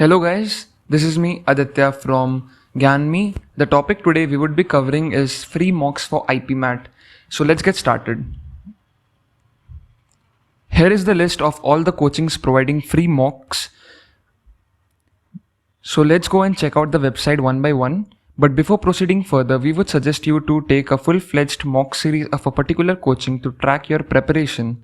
Hello guys, this is me Aditya from GyanMe. The topic today we would be covering is free mocks for IPMAT. So let's get started. Here is the list of all the coachings providing free mocks. So let's go and check out the website one by one. But before proceeding further, we would suggest you to take a full-fledged mock series of a particular coaching to track your preparation.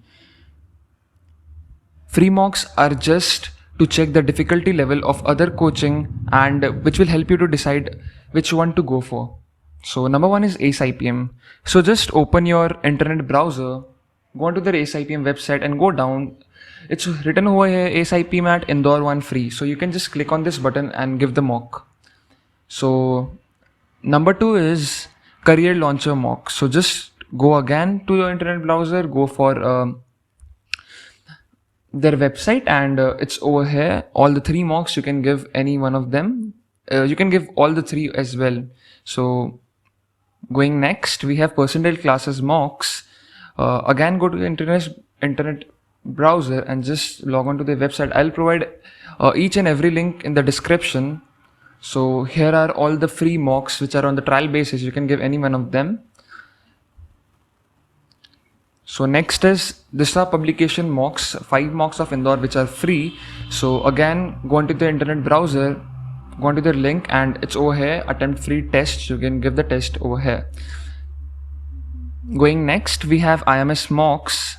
Free mocks are just to check the difficulty level of other coaching and which will help you to decide which one to go for. So number one is ACE IPM. So just open your internet browser, go onto the ACE IPM website and go down. It's written over here ACE IPMAT Indore 1 free. So you can just click on this button and give the mock. So number two is Career Launcher mock. So just go again to your internet browser, go for their website and it's over here. All the three mocks, you can give any one of them. You can give all the three as well. So going next, we have percentile classes mocks. Again, go to the internet browser and just log on to the website. I'll provide each and every link in the description. So here are all the free mocks which are on the trial basis. You can give any one of them. So next is Disha publication mocks, 5 mocks of Indore which are free. So again, go onto the internet browser, go onto the link and it's over here, attempt free test. You can give the test over here. Going next, we have IMS mocks.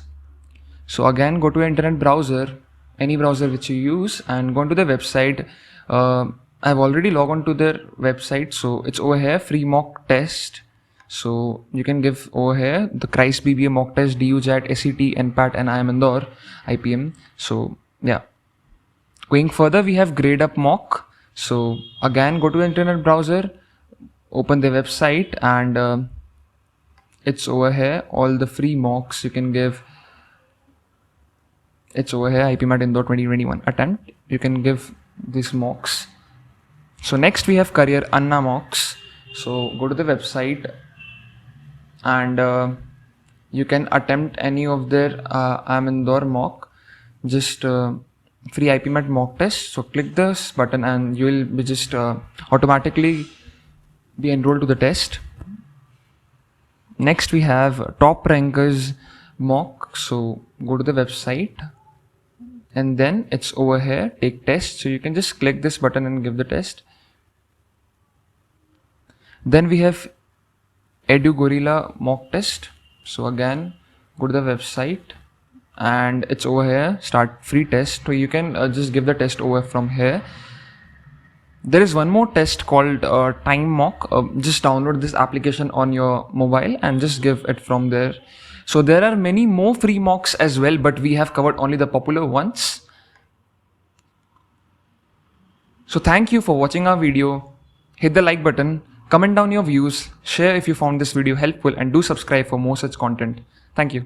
So again, go to internet browser, any browser which you use and go onto the website. I've already logged on to their website. So it's over here, free mock test. So you can give over here the CRISE BBA mock test, DUJAT, SET, NPAT and IIM Indore IPM. So yeah. Going further, we have Grade Up mock. So again, go to the internet browser, open the website and it's over here. All the free mocks you can give. It's over here, IPMAT Indore 2021 attempt. You can give these mocks. So next we have Career Anna mocks. So go to the website and you can attempt any of their IIM Indore mock, just free IPMAT mock test. So click this button and you will be just automatically be enrolled to the test. Next we have Top Rankers mock. So go to the website and then it's over here, take test. So you can just click this button and give the test. Then we have EduGorilla mock test. So again, go to the website and it's over here, start free test. So you can just give the test over from here. There is one more test called Time mock. Just download this application on your mobile and just give it from there. So there are many more free mocks as well, but we have covered only the popular ones. So thank you for watching our video. Hit the like button. Comment down your views, share if you found this video helpful and do subscribe for more such content. Thank you.